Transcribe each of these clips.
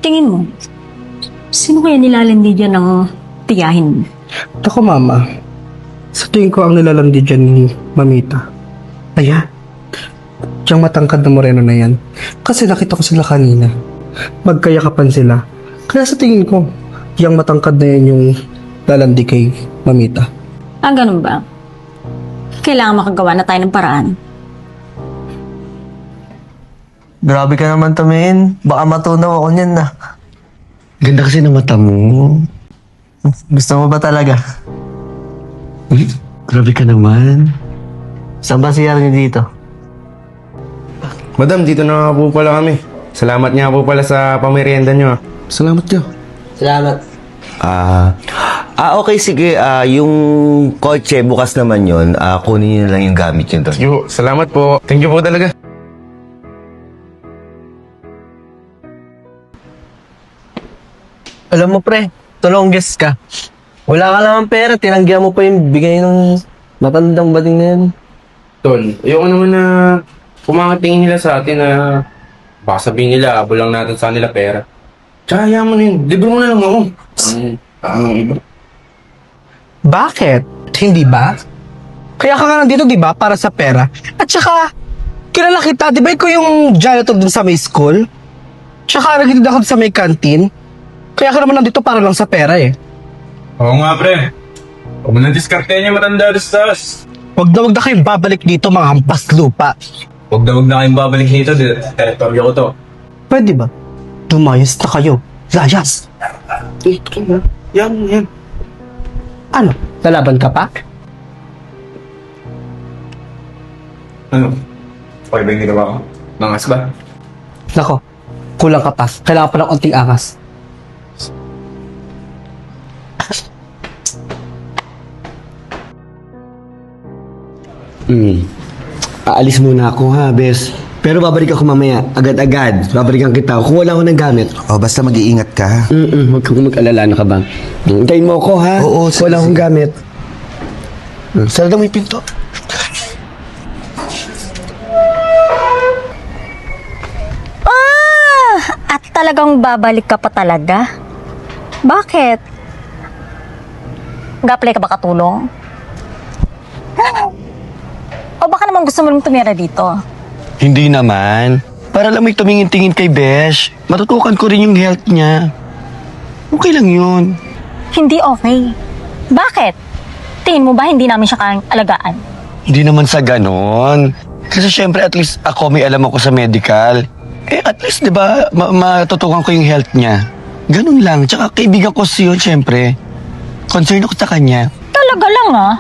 Tingin mo, sino kaya nilalandi dyan ng tiyahin mo? Ako, Mama. Sa tingin ko ang nilalandi dyan ni Mamita. Ayan. Diyang matangkad na moreno na yan. Kasi nakita ko sila kanina. Magkayakapan sila. Kaya sa tingin ko, yung matangkad na yan yung lalandi kay Mamita. Ah, ganun ba? Kailangan makagawa na tayo ng paraan. Grabe ka naman, Tamin. Baka matunaw ako niyan na. Ganda kasi ng mata mo. Gusto mo ba talaga? Uy, grabe ka naman. Saan ba siya niyo dito? Madam, dito na nga po pala kami. Salamat nga po pala sa pamerienda nyo. Salamat, Jo. Salamat. Okay, sige. Yung kotse, bukas naman yun. Kunin niyo na lang yung gamit yun doon. Yo, salamat po. Thank you po talaga. Alam mo, pre, tulongges ka. Wala ka naman pera, tinanggihan mo pa yung bigay ng matandang bading na yun. Tol, ayoko naman na kumakatingin nila sa atin na baka sabihin nila, abol lang natin sa kanila pera. Tsaka hayaan mo na yun. Libre mo na lang ako. Ang iba. Bakit? Hindi ba? Kaya ka nga nandito, di ba? Para sa pera. At saka, kilala kita, di ba ikaw yung janitor dun sa may school? Tsaka nagtitid ako dun sa may canteen. Kaya ka naman nandito para lang sa pera eh. Oo nga, pre. Huwag mo nang diskartehan niya matanda dos-dos. Huwag na kayong babalik dito mga hampas lupa. Huwag na kayong babalik dito. Teritoryo ko to. Pwede ba? Dumayos na kayo. Layas! Ito na. Yan. Ano? Lalaban ka pa? Ano? Okay ba yung ginawa ko? Mangas ba? Nako, kulang ka pa. Kailangan pa ng konting angas. Aalis muna ako ha, bes. Pero babalik ako mamaya. Agad-agad. Babalikan kita. Kung wala ako ng gamit. Basta mag-iingat ka, ha? Huwag kang mag-alala na ka ba? Hintayin mo ako ha. Oo, sige, Wala akong sige. gamit. Sarado mo yung pinto. At talagang babalik ka pa talaga? Bakit? Nag-apply ka ba katulong? O baka naman gusto mo lang tumira dito? Hindi naman. Para lang may tumingin-tingin kay Besh. Matutukan ko rin yung health niya. Okay lang yun. Hindi okay. Bakit? Tingin mo ba hindi namin siya kayang alagaan? Hindi naman sa ganon. Kasi syempre at least ako may alam ako sa medical. At least, di ba, matutukan ko yung health niya. Ganun lang. Tsaka kaibigan ko siya yun, syempre. Concern ako sa kanya. Talaga lang ah.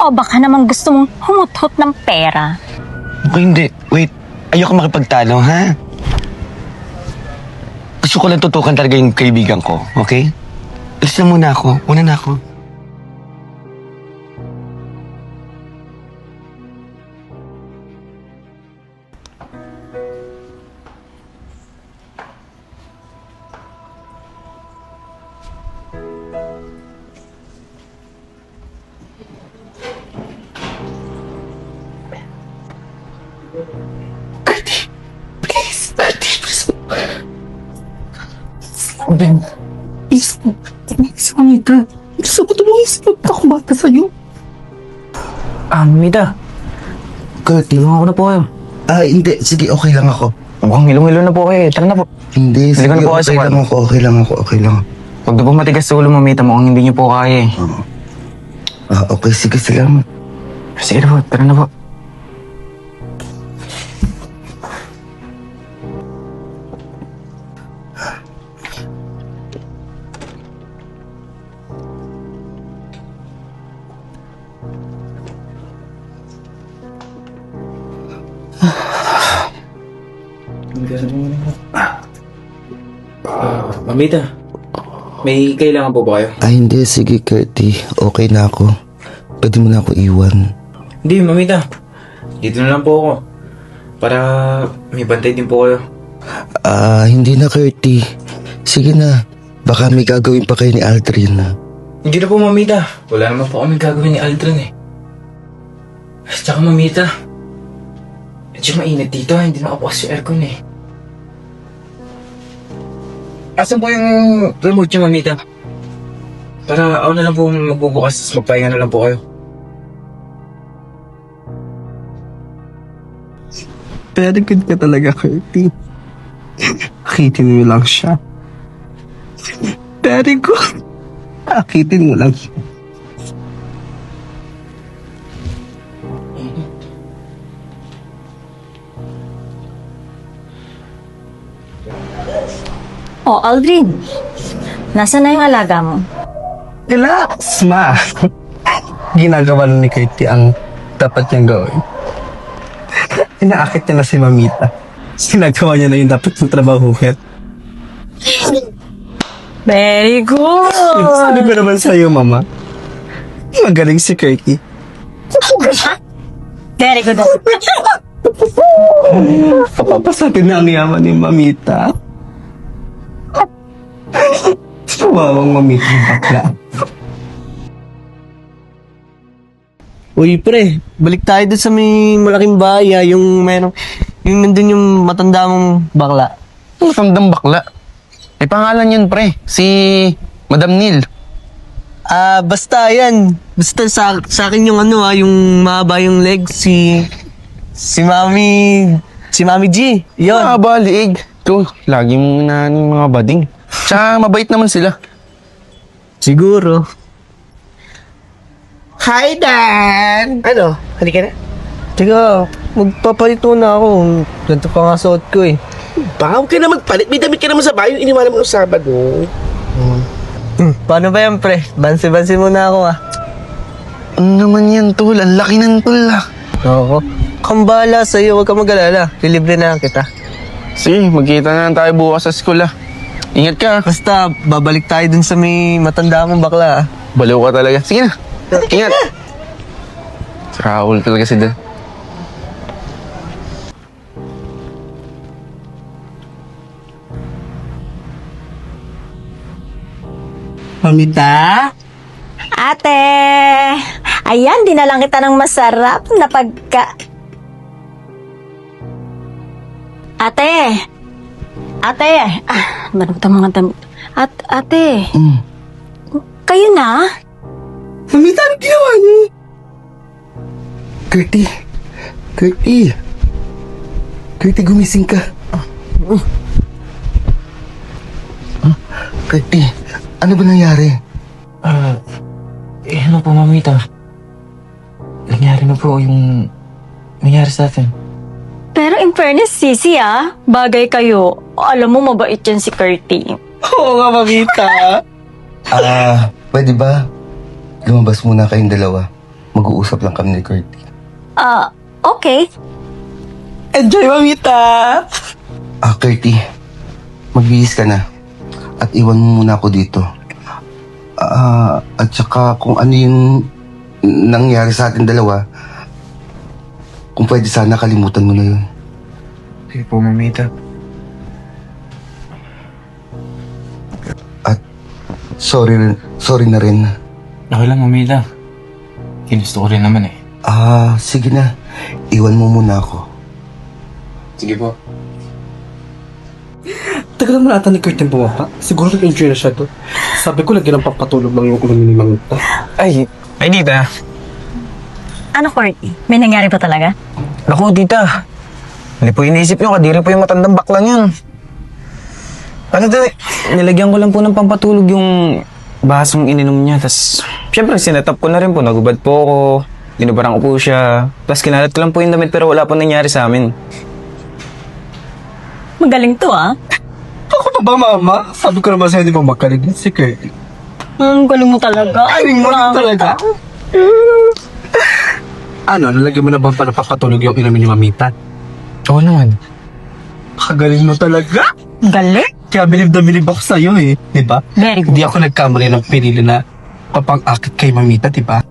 O baka naman gusto mong humuthot ng pera. Okay, hindi. Wait. Ayoko makipagtalo, ha? Gusto ko lang tutukan talaga yung kaibigan ko, okay? Alis na muna ako. Una na ako. Please, Mamita. Gusto ko tumungin sa ako bata sa'yo. Mida. Kurt, Tulungan ko na po kayo. hindi. Sige, okay lang ako. Mukhang hilong-hilo na po kayo. Tara na po. Hindi, sige, Halika na po kayo sa okay kwarto. lang ako. Okay lang. Huwag na po matigas sa ulo, Mamita. Mukhang hindi niyo po kaya eh. Okay, sige, salamat. Sige na po. Tara na po. Mamita, may kailangan po ba kayo? Hindi. Sige, Kurty. Okay na ako. Pwede mo na ako iwan. Hindi, Mamita. Dito na lang po ako. Para may bantay din po kayo. Hindi na, Kurty. Sige na. Baka may gagawin pa kayo ni Aldrin. Hindi na po, Mamita. Wala naman po kami gagawin ni Aldrin eh. Tsaka, Mamita, medyo mainit dito. Hindi nakabukas yung aircon eh. Asan po yung remote niyo, mamita? Para ako na lang po magbubukas, magpahinga na lang po kayo. Very good ka talaga, Curty. Akitin mo lang siya. Very good. Akitin mo lang siya. Oh, Aldrin. Nasaan na yung alaga mo? Relax, ma. Ginagawa na ni Curty ang dapat niyang gawin. Inaakit niya na si Mamita. Sinagawa niya na yung dapat ng trabahuhin. Very good! Sabi ko naman sa'yo, mama. Magaling si Curty. Very good. Papapasatin na ang yaman ni Mamita. Wawang Mamita yung bakla. Uy, pre, balik tayo doon sa may malaking bahay, yung nandun yung matanda mong bakla. Matandang bakla. Eh, pangalan yun, pre. Si Madam Neil. Basta yan. Basta sa akin yung yung mahaba yung legs, si Mami G. Yun. Liig. Ito, lagi mong inaano yung mga bading. Tsaka mabait naman sila. Siguro. Hi, Dan! Ano? Halika na. Teka, magpapalit muna ako. Ganito pa nga suot ko eh. Baka huwag ka na magpalit. May damit ka naman sa bayo. Iniwanan mo ng Sabado. Paano ba yan, pre? Bansi-bansi muna ako Ano naman yan, tol? Ang laki ng tol, Oo. Kambala sa'yo, huwag ka mag-alala. Lilibre na lang kita. Sige, magkita na lang tayo bukas sa school, Ingat ka. Basta, babalik tayo dun sa may matanda mong bakla. Baliw ka talaga. Sige na. Ingat. Si Raul talaga si Dan. Mamita? Ate! Ayan, dinalang kita ng masarap na Ate! Ate! Marami itong mga damit. Ate! Kayo na? Mamita, ano ginawa niyo? Curty. Curty, gumising ka. Curty, ano ba nangyari? Ano po, mamita? Nangyari na po yung nangyari sa atin. Pero in fairness, Sisi bagay kayo. Alam mo, mabait yan si Curty. Oo nga, Mamita. Pwede ba? Lumabas muna kayong dalawa. Mag-uusap lang kami ni Curty. Okay. Enjoy, Mamita. Curty, magbihis ka na. At iwan mo muna ako dito. At saka kung ano yung nangyari sa atin dalawa, kung pwede sana kalimutan mo na yun. Sige po, mamita. At sorry na rin. Okay lang, mamita. Ginusto ko rin naman eh. Sige na. Iwan mo muna ako. Sige po. Tagal naman ata ni Curtin bumaba. Siguro nag-enjoy na siya doon. Sabi ko, lagyan ng papatulog lang yung ulo ni Mamita. Ay, tita. Ano, Curty? May nangyari pa talaga? Naku, tita. Hindi po iniisip nyo, kadiri po yung matandang baklang yun. Ano to, nilagyan ko lang po ng pampatulog yung basong ininom niya. Tapos, syempre, sinetap ko na rin po. Nagubad po ako. Dinubarang ko po siya. Tapos, kinalat ko lang po yung damit pero wala po nangyari sa amin. Magaling to, Ako pa ba, Mama? Sabi ko naman sa'yo, di ba magaling si Curtin? Galing mo talaga. Ay, mo talaga. Ano, nalagyan mo na ba pa napapatulog yung inamin ni Mamita? Oo naman. Kagaling mo talaga. Galing? Kaya bilib na bilib ako sa'yo di ba? Very good. Hindi ako nagkamali ng pinili na papang-akit kay Mamita, di ba?